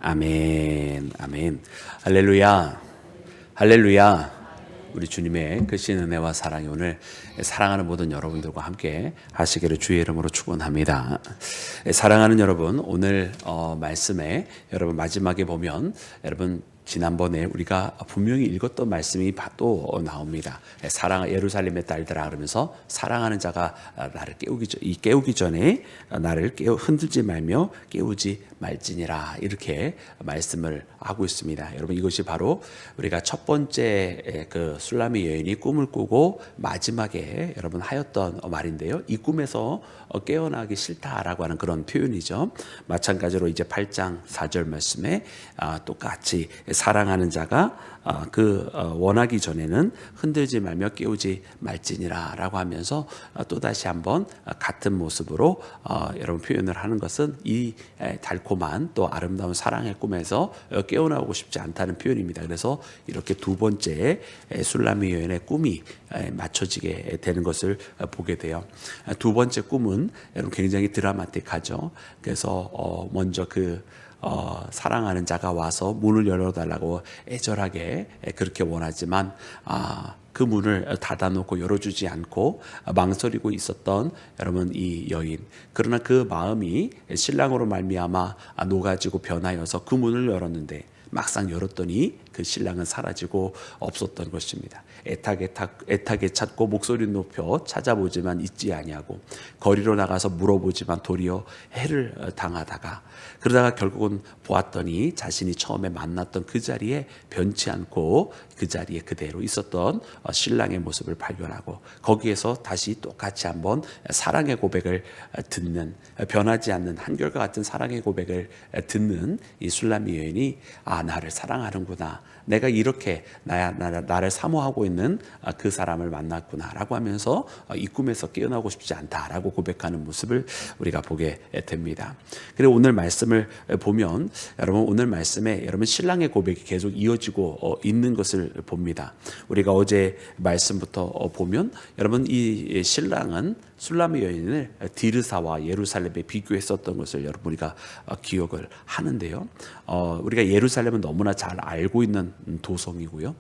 아멘, 아멘. 할렐루야, 할렐루야. 우리 주님의 크신 은혜와 사랑이 오늘 사랑하는 모든 여러분들과 함께 하시기를 주의 이름으로 축원합니다. 사랑하는 여러분, 오늘 말씀에 여러분 마지막에 보면 여러분 지난번에 우리가 분명히 읽었던 말씀이 또 나옵니다. 예루살렘의 딸들아 그러면서 사랑하는 자가 나를 깨우기 전에 나를 흔들지 말며 깨우지 말지니라, 이렇게 말씀을 하고 있습니다. 여러분, 이것이 바로 우리가 첫 번째 그 술람의 여인이 꿈을 꾸고 마지막에 여러분 하였던 말인데요. 이 꿈에서 깨어나기 싫다라고 하는 그런 표현이죠. 마찬가지로 이제 8장 4절 말씀에 똑같이 사랑하는 자가 원하기 전에는 흔들지 말며 깨우지 말지니라 라고 하면서 또다시 한번 같은 모습으로 여러분 표현을 하는 것은 이 달콤한 또 아름다운 사랑의 꿈에서 깨어나고 싶지 않다는 표현입니다. 그래서 이렇게 두 번째 술람의 여인의 꿈이 맞춰지게 되는 것을 보게 돼요. 두 번째 꿈은 여러분 굉장히 드라마틱하죠. 그래서 먼저 사랑하는 자가 와서 문을 열어달라고 애절하게 그렇게 원하지만 그 문을 닫아놓고 열어주지 않고 망설이고 있었던 여러분 이 여인, 그러나 그 마음이 신랑으로 말미암아 녹아지고 변하여서 그 문을 열었는데 막상 열었더니 그 신랑은 사라지고 없었던 것입니다. 애타게 찾고 목소리 높여 찾아보지만 있지 아니하고 거리로 나가서 물어보지만 도리어 해를 당하다가 그러다가 결국은 보았더니 자신이 처음에 만났던 그 자리에 변치 않고 그 자리에 그대로 있었던 신랑의 모습을 발견하고 거기에서 다시 똑같이 한번 사랑의 고백을 듣는, 변하지 않는 한결과 같은 사랑의 고백을 듣는 이 술람의 여인이 나를 사랑하는구나, 내가 이렇게 나를 사모하고 있는 그 사람을 만났구나 라고 하면서 이 꿈에서 깨어나고 싶지 않다라고 고백하는 모습을 우리가 보게 됩니다. 그리고 오늘 말씀을 보면 여러분, 오늘 말씀에 여러분 신랑의 고백이 계속 이어지고 있는 것을 봅니다. 우리가 어제 말씀부터 보면 여러분 이 신랑은 술람의 여인을 디르사와 예루살렘에 비교했었던 것을 여러분 우리가 기억을 하는데요. 우리가 예루살렘은 너무나 잘 알고 있는 도성이고요.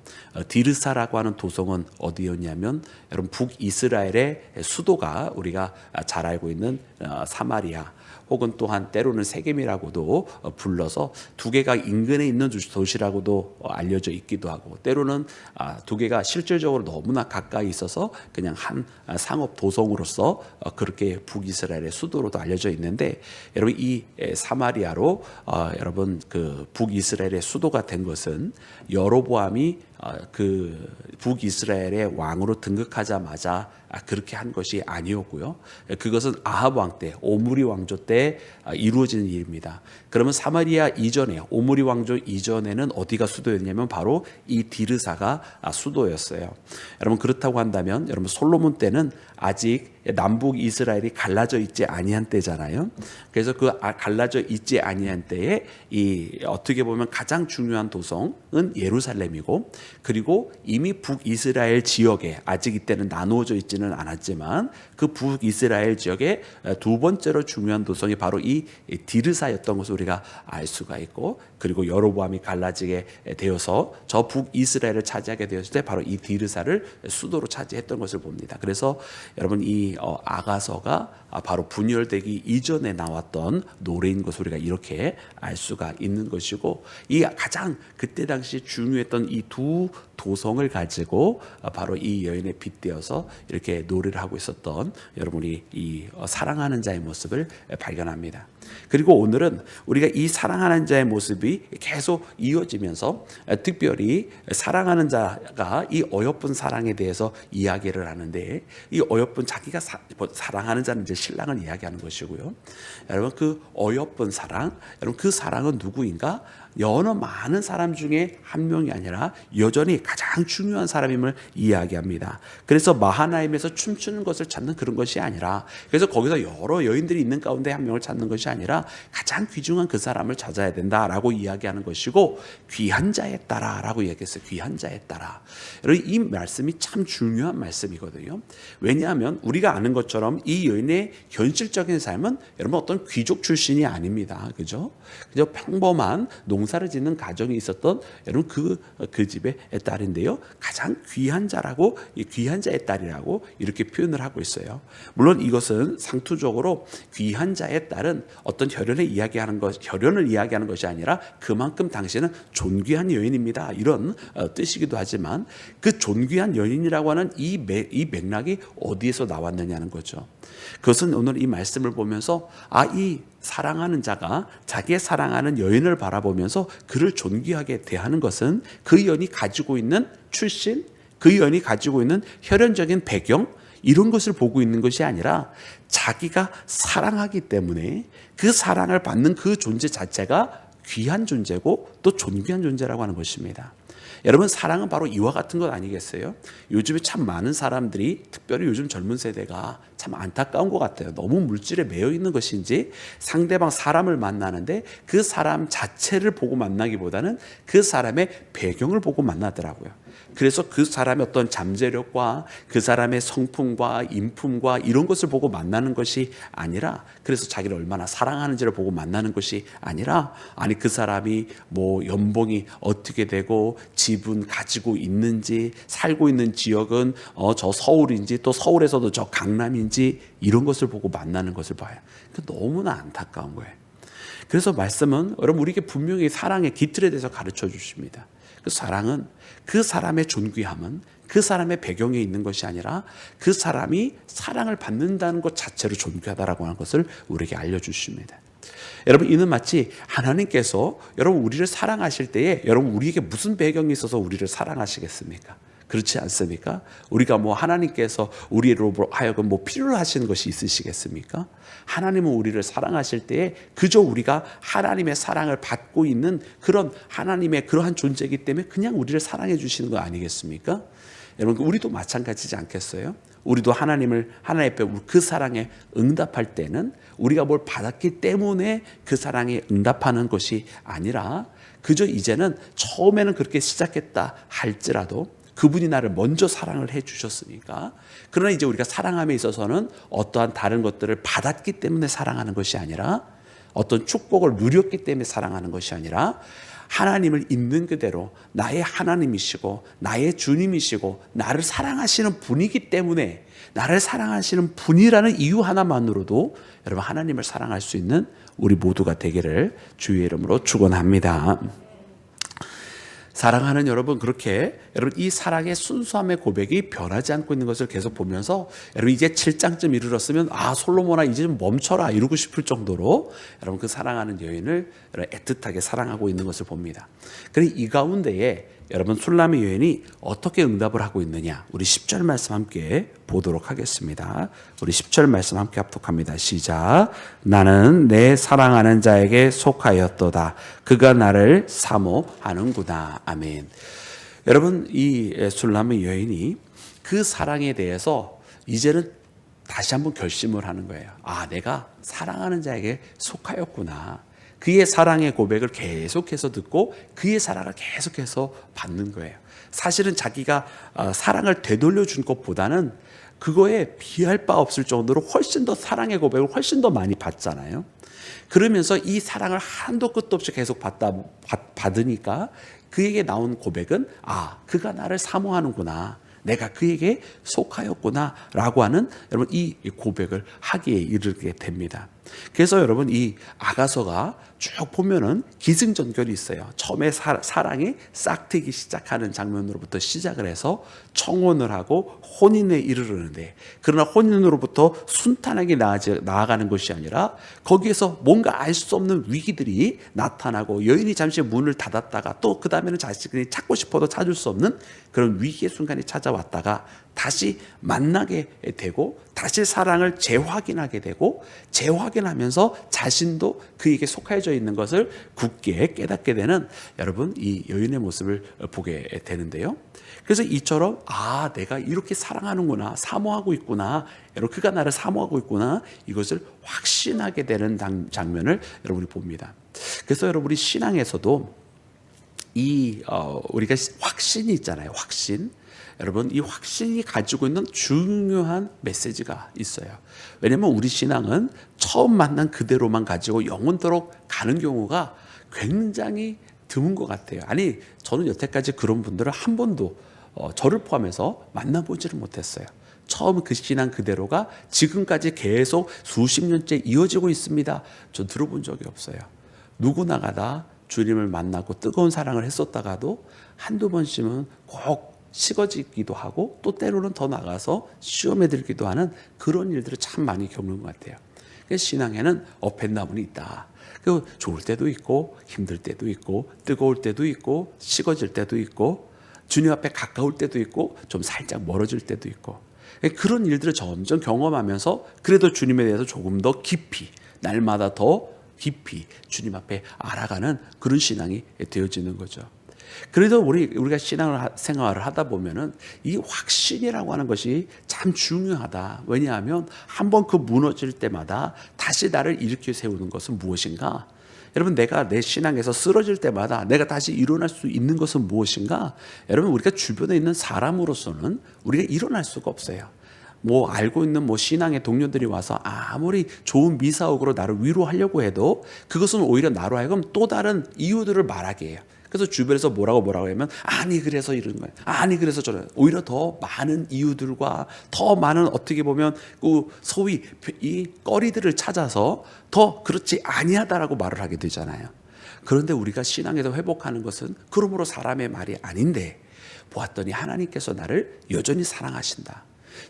디르사라고 하는 도성은 어디였냐면 여러분 북이스라엘의 수도가 우리가 잘 알고 있는 사마리아, 혹은 또한 때로는 세겜이라고도 불러서 두 개가 인근에 있는 도시라고도 알려져 있기도 하고, 때로는 두 개가 실질적으로 너무나 가까이 있어서 그냥 한 상업 도성으로서 그렇게 북이스라엘의 수도로도 알려져 있는데, 여러분 이 사마리아로 여러분 그 북이스라엘의 수도가 된 것은 여로보암이 그 북이스라엘의 왕으로 등극하자마자 그렇게 한 것이 아니었고요. 그것은 아합 왕 때, 오므리 왕조 때 이루어진 일입니다. 그러면 사마리아 이전에, 오므리 왕조 이전에는 어디가 수도였냐면 바로 이 디르사가 수도였어요. 여러분 그렇다고 한다면 여러분 솔로몬 때는 아직 남북 이스라엘이 갈라져 있지 아니한 때잖아요. 그래서 그 갈라져 있지 아니한 때에 이 어떻게 보면 가장 중요한 도성은 예루살렘이고, 그리고 이미 북이스라엘 지역에 아직 이때는 나누어져 있지는 않았지만 그 북이스라엘 지역에 두 번째로 중요한 도성이 바로 이 디르사였던 것을 우리가 알 수가 있고, 그리고 여로보암이 갈라지게 되어서 저 북이스라엘을 차지하게 되었을 때 바로 이 디르사를 수도로 차지했던 것을 봅니다. 그래서 여러분 이 아가서가 바로 분열되기 이전에 나왔던 노래인 것을 우리가 이렇게 알 수가 있는 것이고, 이 가장 그때 당시 중요했던 이 두 도성을 가지고 바로 이 여인에 빗대어서 이렇게 노래를 하고 있었던 여러분이 이 사랑하는 자의 모습을 발견합니다. 그리고 오늘은 우리가 이 사랑하는 자의 모습이 계속 이어지면서 특별히 사랑하는 자가 이 어여쁜 사랑에 대해서 이야기를 하는데, 이 어여쁜 자기가 사랑하는 자는 이제 신랑을 이야기하는 것이고요. 여러분 그 어여쁜 사랑, 여러분 그 사랑은 누구인가? 여러 많은 사람 중에 한 명이 아니라 여전히 가장 중요한 사람임을 이야기합니다. 그래서 마하나임에서 춤추는 것을 찾는 그런 것이 아니라, 그래서 거기서 여러 여인들이 있는 가운데 한 명을 찾는 것이 아니라 아니라 가장 귀중한 그 사람을 찾아야 된다라고 이야기하는 것이고, 귀한 자에 따라라고 이야기했어요. 귀한 자에 따라. 여러분, 이 말씀이 참 중요한 말씀이거든요. 왜냐하면 우리가 아는 것처럼 이 여인의 현실적인 삶은 여러분 어떤 귀족 출신이 아닙니다. 그죠? 그저 평범한 농사를 짓는 가정이 있었던 여러분 그 집의 딸인데요. 가장 귀한 자라고, 귀한 자의 딸이라고 이렇게 표현을 하고 있어요. 물론 이것은 상투적으로 귀한 자의 딸은 어떤 혈연을 이야기하는 것이 아니라 그만큼 당신은 존귀한 여인입니다. 이런 뜻이기도 하지만, 그 존귀한 여인이라고 하는 이 맥락이 어디에서 나왔느냐는 거죠. 그것은 오늘 이 말씀을 보면서 이 사랑하는 자가 자기의 사랑하는 여인을 바라보면서 그를 존귀하게 대하는 것은 그 여인이 가지고 있는 출신, 그 여인이 가지고 있는 혈연적인 배경, 이런 것을 보고 있는 것이 아니라 자기가 사랑하기 때문에 그 사랑을 받는 그 존재 자체가 귀한 존재고 또 존귀한 존재라고 하는 것입니다. 여러분, 사랑은 바로 이와 같은 것 아니겠어요? 요즘에 참 많은 사람들이, 특별히 요즘 젊은 세대가 참 안타까운 것 같아요. 너무 물질에 매여 있는 것인지 상대방 사람을 만나는데 그 사람 자체를 보고 만나기보다는 그 사람의 배경을 보고 만나더라고요. 그래서 그 사람의 어떤 잠재력과 그 사람의 성품과 인품과 이런 것을 보고 만나는 것이 아니라, 그래서 자기를 얼마나 사랑하는지를 보고 만나는 것이 아니라, 아니 그 사람이 뭐 연봉이 어떻게 되고 집은 가지고 있는지, 살고 있는 지역은 저 서울인지 또 서울에서도 저 강남인지, 이런 것을 보고 만나는 것을 봐요. 너무나 안타까운 거예요. 그래서 말씀은 여러분 우리에게 분명히 사랑의 기틀에 대해서 가르쳐 주십니다. 그 사랑은, 그 사람의 존귀함은 그 사람의 배경에 있는 것이 아니라 그 사람이 사랑을 받는다는 것 자체로 존귀하다라고 하는 것을 우리에게 알려주십니다. 여러분, 이는 마치 하나님께서 여러분 우리를 사랑하실 때에 여러분 우리에게 무슨 배경이 있어서 우리를 사랑하시겠습니까? 그렇지 않습니까? 우리가 뭐 하나님께서 우리로 하여금 뭐 필요로 하시는 것이 있으시겠습니까? 하나님은 우리를 사랑하실 때에 그저 우리가 하나님의 사랑을 받고 있는 그런 하나님의 그러한 존재이기 때문에 그냥 우리를 사랑해 주시는 거 아니겠습니까? 여러분, 우리도 마찬가지지 않겠어요? 우리도 하나님 앞에 그 사랑에 응답할 때는 우리가 뭘 받았기 때문에 그 사랑에 응답하는 것이 아니라, 그저 이제는 처음에는 그렇게 시작했다 할지라도 그분이 나를 먼저 사랑을 해 주셨으니까, 그러나 이제 우리가 사랑함에 있어서는 어떠한 다른 것들을 받았기 때문에 사랑하는 것이 아니라, 어떤 축복을 누렸기 때문에 사랑하는 것이 아니라, 하나님을 있는 그대로 나의 하나님이시고 나의 주님이시고 나를 사랑하시는 분이기 때문에, 나를 사랑하시는 분이라는 이유 하나만으로도 여러분 하나님을 사랑할 수 있는 우리 모두가 되기를 주의 이름으로 축원합니다. 사랑하는 여러분, 그렇게 여러분 이 사랑의 순수함의 고백이 변하지 않고 있는 것을 계속 보면서, 여러분 이제 7장쯤 이르렀으면 솔로몬아 이제 좀 멈춰라 이러고 싶을 정도로 여러분 그 사랑하는 여인을 애틋하게 사랑하고 있는 것을 봅니다. 그런데 이 가운데에 여러분 술람의 여인이 어떻게 응답을 하고 있느냐, 우리 10절 말씀 함께 보도록 하겠습니다. 우리 10절 말씀 함께 합독합니다. 시작. 나는 내 사랑하는 자에게 속하였도다. 그가 나를 사모하는구나. 아멘. 여러분, 이 술람의 여인이 그 사랑에 대해서 이제는 다시 한번 결심을 하는 거예요. 내가 사랑하는 자에게 속하였구나. 그의 사랑의 고백을 계속해서 듣고 그의 사랑을 계속해서 받는 거예요. 사실은 자기가 사랑을 되돌려 준 것보다는 그거에 비할 바 없을 정도로 훨씬 더 사랑의 고백을 훨씬 더 많이 받잖아요. 그러면서 이 사랑을 한도 끝도 없이 계속 받으니까 그에게 나온 고백은 그가 나를 사모하는구나, 내가 그에게 속하였구나 라고 하는 여러분 이 고백을 하기에 이르게 됩니다. 그래서 여러분 이 아가서가 쭉 보면은 기승전결이 있어요. 처음에 사랑이 싹트기 시작하는 장면으로부터 시작을 해서 청혼을 하고 혼인에 이르르는데, 그러나 혼인으로부터 순탄하게 나아가는 것이 아니라 거기에서 뭔가 알 수 없는 위기들이 나타나고, 여인이 잠시 문을 닫았다가 또 그 다음에는 자신이 찾고 싶어도 찾을 수 없는 그런 위기의 순간이 찾아왔다가 다시 만나게 되고 다시 사랑을 재확인하게 되고 재확인하면서 자신도 그에게 속하여져 있는 것을 굳게 깨닫게 되는 여러분 이 여인의 모습을 보게 되는데요. 그래서 이처럼 내가 이렇게 사랑하는구나, 사모하고 있구나, 그가 나를 사모하고 있구나, 이것을 확신하게 되는 장면을 여러분이 봅니다. 그래서 여러분이 신앙에서도 우리가 확신이 있잖아요. 확신. 여러분 이 확신이 가지고 있는 중요한 메시지가 있어요. 왜냐하면 우리 신앙은 처음 만난 그대로만 가지고 영원토록 가는 경우가 굉장히 드문 것 같아요. 아니 저는 여태까지 그런 분들을 한 번도 저를 포함해서 만나보지를 못했어요. 처음 그 신앙 그대로가 지금까지 계속 수십 년째 이어지고 있습니다. 전 들어본 적이 없어요. 누구나가 다 주님을 만나고 뜨거운 사랑을 했었다가도 한두 번씩은 꼭 식어지기도 하고 또 때로는 더 나가서 시험에 들기도 하는 그런 일들을 참 많이 겪는 것 같아요. 그래서 신앙에는 업앤다운이 있다. 좋을 때도 있고 힘들 때도 있고 뜨거울 때도 있고 식어질 때도 있고 주님 앞에 가까울 때도 있고 좀 살짝 멀어질 때도 있고 그런 일들을 점점 경험하면서 그래도 주님에 대해서 조금 더 깊이 날마다 더 깊이 주님 앞에 알아가는 그런 신앙이 되어지는 거죠. 그래도 우리가 신앙생활을 하다 보면은 이 확신이라고 하는 것이 참 중요하다. 왜냐하면 한번 그 무너질 때마다 다시 나를 일으켜 세우는 것은 무엇인가? 여러분 내가 내 신앙에서 쓰러질 때마다 내가 다시 일어날 수 있는 것은 무엇인가? 여러분 우리가 주변에 있는 사람으로서는 우리가 일어날 수가 없어요. 알고 있는 신앙의 동료들이 와서 아무리 좋은 미사옥으로 나를 위로하려고 해도 그것은 오히려 나로 하여금 또 다른 이유들을 말하게 해요. 그래서 주변에서 뭐라고 하면 아니 그래서 이런 거예요. 아니 그래서 저런 오히려 더 많은 이유들과 더 많은 어떻게 보면 소위 이 거리들을 찾아서 더 그렇지 아니하다라고 말을 하게 되잖아요. 그런데 우리가 신앙에서 회복하는 것은 그러므로 사람의 말이 아닌데 보았더니 하나님께서 나를 여전히 사랑하신다.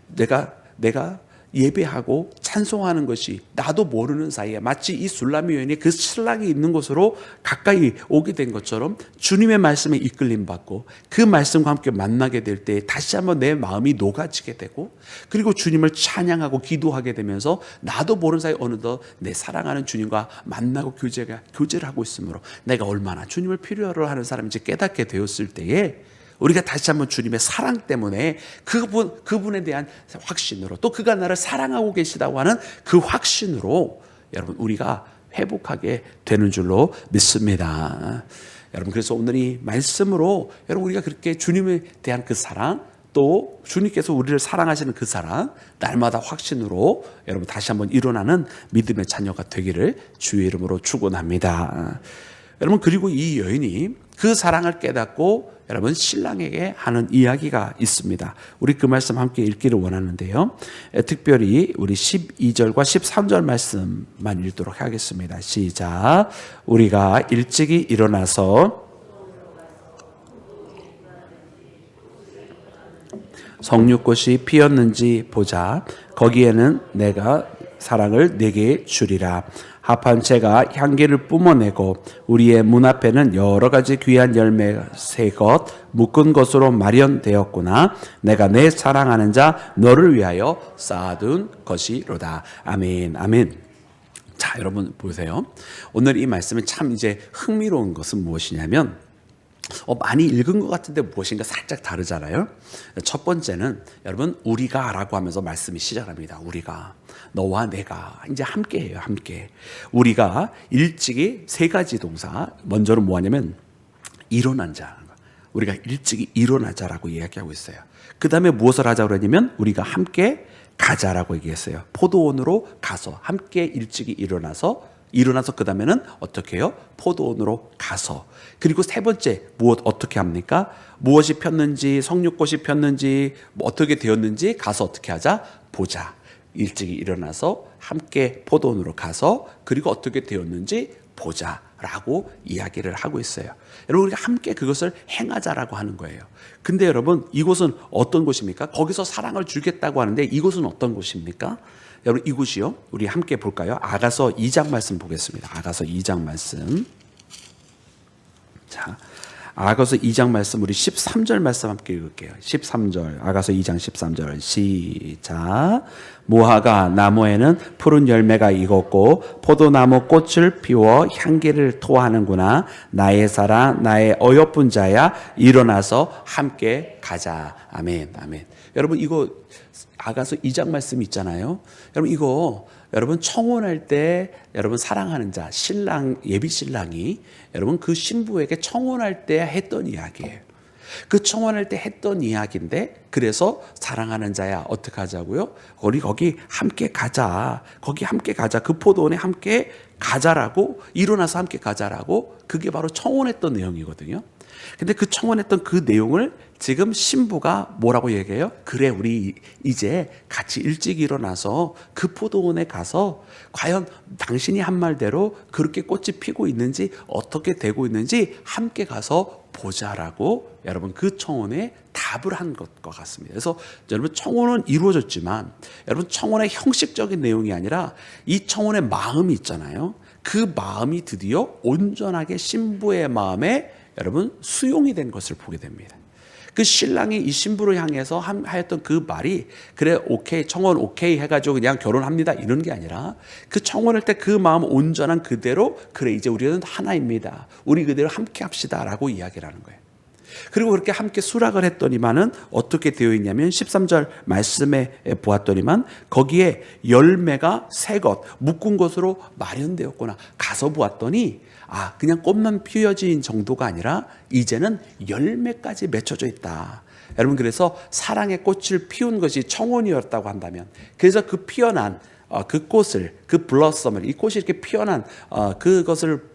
내가 예배하고 찬송하는 것이 나도 모르는 사이에 마치 이 술람미 여인이 그 신랑이 있는 곳으로 가까이 오게 된 것처럼 주님의 말씀에 이끌림 받고 그 말씀과 함께 만나게 될 때 다시 한번 내 마음이 녹아지게 되고 그리고 주님을 찬양하고 기도하게 되면서 나도 모르는 사이에 어느덧 내 사랑하는 주님과 만나고 교제를 하고 있으므로 내가 얼마나 주님을 필요로 하는 사람인지 깨닫게 되었을 때에 우리가 다시 한번 주님의 사랑 때문에 그분에 대한 확신으로 또 그가 나를 사랑하고 계시다고 하는 그 확신으로 여러분 우리가 회복하게 되는 줄로 믿습니다. 여러분 그래서 오늘 이 말씀으로 여러분 우리가 그렇게 주님에 대한 그 사랑 또 주님께서 우리를 사랑하시는 그 사랑 날마다 확신으로 여러분 다시 한번 일어나는 믿음의 자녀가 되기를 주의 이름으로 축원합니다. 여러분 그리고 이 여인이 그 사랑을 깨닫고 여러분 신랑에게 하는 이야기가 있습니다. 우리 그 말씀 함께 읽기를 원하는데요. 특별히 우리 12절과 13절 말씀만 읽도록 하겠습니다. 시작. 우리가 일찍이 일어나서 성육꽃이 피었는지 보자. 거기에는 내가 사랑을 내게 주리라. 합한 채가 향기를 뿜어내고 우리의 문 앞에는 여러 가지 귀한 열매 새 것 묶은 것으로 마련되었구나. 내가 내 사랑하는 자 너를 위하여 쌓아둔 것이로다. 아멘. 아멘. 자, 여러분 보세요. 오늘 이 말씀은 참 이제 흥미로운 것은 무엇이냐면 많이 읽은 것 같은데 무엇인가 살짝 다르잖아요. 첫 번째는 여러분 우리가 라고 하면서 말씀이 시작합니다. 우리가 너와 내가 이제 함께해요. 함께 우리가 일찍이 세 가지 동사 먼저는 뭐하냐면 일어난 자 우리가 일찍이 일어나자라고 이야기하고 있어요. 그 다음에 무엇을 하자고 그러냐면 우리가 함께 가자라고 얘기했어요. 포도원으로 가서 함께 일찍이 일어나서 그 다음에는 어떻게 해요? 포도원으로 가서. 그리고 세 번째 어떻게 합니까? 무엇이 폈는지 성육꽃이 폈는지 어떻게 되었는지 가서 어떻게 하자? 보자. 일찍이 일어나서 함께 포도원으로 가서 그리고 어떻게 되었는지 보자라고 이야기를 하고 있어요. 여러분 우리가 함께 그것을 행하자라고 하는 거예요. 근데 여러분 이곳은 어떤 곳입니까? 거기서 사랑을 주겠다고 하는데 이곳은 어떤 곳입니까? 여러분 이곳이요. 우리 함께 볼까요? 아가서 2장 말씀 보겠습니다. 아가서 2장 말씀. 자, 아가서 2장 말씀 우리 13절 말씀 함께 읽을게요. 13절 아가서 2장 13절 시작. 무화과 나무에는 푸른 열매가 익었고 포도나무 꽃을 피워 향기를 토하는구나. 나의 사랑 나의 어여쁜 자야 일어나서 함께 가자. 아멘. 아멘. 여러분 이거 아가서 2장 말씀 있잖아요. 여러분 이거 여러분 청혼할 때 여러분 사랑하는 자 신랑 예비 신랑이 여러분 그 신부에게 청혼할 때 했던 이야기예요. 그 청혼할 때 했던 이야기인데 그래서 사랑하는 자야 어떻게 하자고요? 우리 거기 함께 가자. 거기 함께 가자. 그 포도원에 함께 가자라고 일어나서 함께 가자라고 그게 바로 청혼했던 내용이거든요. 근데 그 청혼했던 그 내용을 지금 신부가 뭐라고 얘기해요? 그래 우리 이제 같이 일찍 일어나서 그 포도원에 가서 과연 당신이 한 말대로 그렇게 꽃이 피고 있는지 어떻게 되고 있는지 함께 가서 보자라고 여러분 그 청혼에 답을 한 것과 같습니다. 그래서 여러분 청혼은 이루어졌지만 여러분 청혼의 형식적인 내용이 아니라 이 청혼의 마음이 있잖아요. 그 마음이 드디어 온전하게 신부의 마음에 여러분 수용이 된 것을 보게 됩니다. 그 신랑이 이 신부를 향해서 하였던 그 말이 그래 오케이 청혼 오케이 해가지고 그냥 결혼합니다 이런 게 아니라 그 청혼할 때 그 마음 온전한 그대로 그래 이제 우리는 하나입니다. 우리 그대로 함께 합시다 라고 이야기를 하는 거예요. 그리고 그렇게 함께 수락을 했더니만은 어떻게 되어 있냐면 13절 말씀에 보았더니만 거기에 열매가 새 것 묶은 것으로 마련되었구나. 가서 보았더니 그냥 꽃만 피어진 정도가 아니라 이제는 열매까지 맺혀져 있다. 여러분 그래서 사랑의 꽃을 피운 것이 청혼이었다고 한다면 그래서 그 피어난 그 꽃을 그 블러썸을 이 꽃이 이렇게 피어난 그것을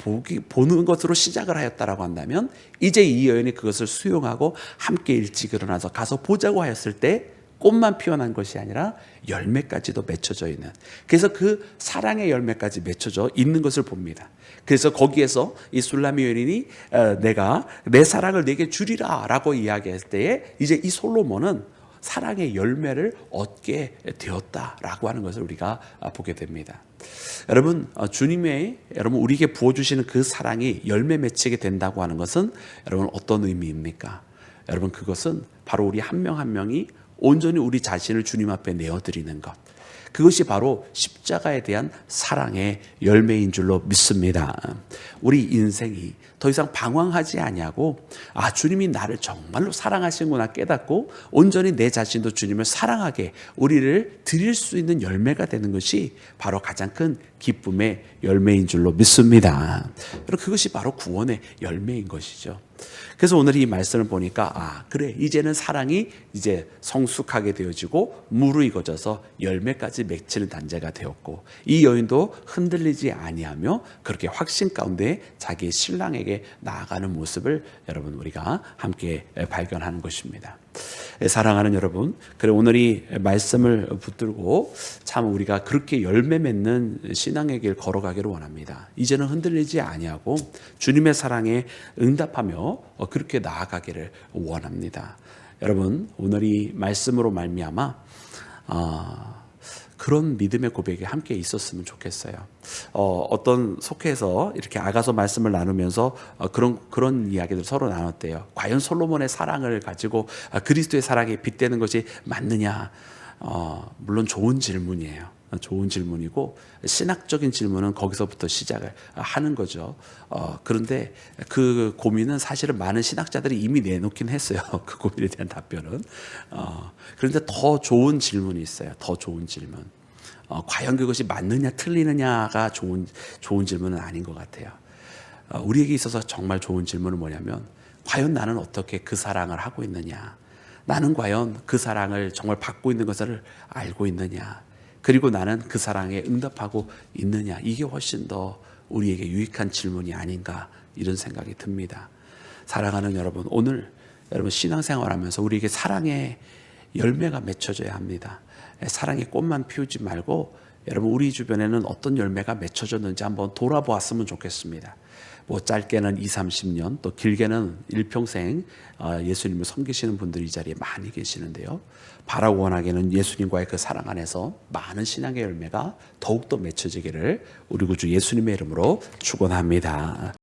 보는 것으로 시작을 하였다라고 한다면 이제 이 여인이 그것을 수용하고 함께 일찍 일어나서 가서 보자고 하였을 때 꽃만 피어난 것이 아니라 열매까지도 맺혀져 있는 그래서 그 사랑의 열매까지 맺혀져 있는 것을 봅니다. 그래서 거기에서 이 술라미 여인이 내가 내 사랑을 내게 주리라 라고 이야기했을 때에 이제 이 솔로몬은 사랑의 열매를 얻게 되었다라고 하는 것을 우리가 보게 됩니다. 여러분 주님의 여러분 우리에게 부어주시는 그 사랑이 열매 맺히게 된다고 하는 것은 여러분 어떤 의미입니까? 여러분 그것은 바로 우리 한 명 한 명이 온전히 우리 자신을 주님 앞에 내어드리는 것 그것이 바로 십자가에 대한 사랑의 열매인 줄로 믿습니다. 우리 인생이 더 이상 방황하지 아니하고 주님이 나를 정말로 사랑하시는구나 깨닫고 온전히 내 자신도 주님을 사랑하게 우리를 드릴 수 있는 열매가 되는 것이 바로 가장 큰 기쁨의 열매인 줄로 믿습니다. 여러분 그것이 바로 구원의 열매인 것이죠. 그래서 오늘 이 말씀을 보니까 그래 이제는 사랑이 이제 성숙하게 되어지고 무르익어져서 열매까지 맺히는 단계가 되었고 이 여인도 흔들리지 아니하며 그렇게 확신 가운데 자기 신랑에게 나아가는 모습을 여러분 우리가 함께 발견하는 것입니다. 사랑하는 여러분, 그래 오늘 이 말씀을 붙들고 참 우리가 그렇게 열매 맺는 신앙의 길 걸어가기를 원합니다. 이제는 흔들리지 아니하고 주님의 사랑에 응답하며 그렇게 나아가기를 원합니다. 여러분 오늘 이 말씀으로 말미암아 그런 믿음의 고백이 함께 있었으면 좋겠어요. 어떤 속해서 이렇게 아가서 말씀을 나누면서 그런 이야기들 서로 나눴대요. 과연 솔로몬의 사랑을 가지고 그리스도의 사랑에 빗대는 것이 맞느냐? 물론 좋은 질문이에요. 좋은 질문이고 신학적인 질문은 거기서부터 시작을 하는 거죠. 그런데 그 고민은 사실은 많은 신학자들이 이미 내놓긴 했어요. 그 고민에 대한 답변은. 그런데 더 좋은 질문이 있어요. 더 좋은 질문. 과연 그것이 맞느냐 틀리느냐가 좋은 질문은 아닌 것 같아요. 우리에게 있어서 정말 좋은 질문은 뭐냐면 과연 나는 어떻게 그 사랑을 하고 있느냐? 나는 과연 그 사랑을 정말 받고 있는 것을 알고 있느냐? 그리고 나는 그 사랑에 응답하고 있느냐? 이게 훨씬 더 우리에게 유익한 질문이 아닌가 이런 생각이 듭니다. 사랑하는 여러분, 오늘 여러분 신앙생활하면서 우리에게 사랑의 열매가 맺혀져야 합니다. 사랑의 꽃만 피우지 말고 여러분 우리 주변에는 어떤 열매가 맺혀졌는지 한번 돌아보았으면 좋겠습니다. 뭐 짧게는 20-30년 또 길게는 일평생 예수님을 섬기시는 분들이 이 자리에 많이 계시는데요. 바라고 원하기는 예수님과의 그 사랑 안에서 많은 신앙의 열매가 더욱더 맺혀지기를 우리 구주 예수님의 이름으로 축원합니다.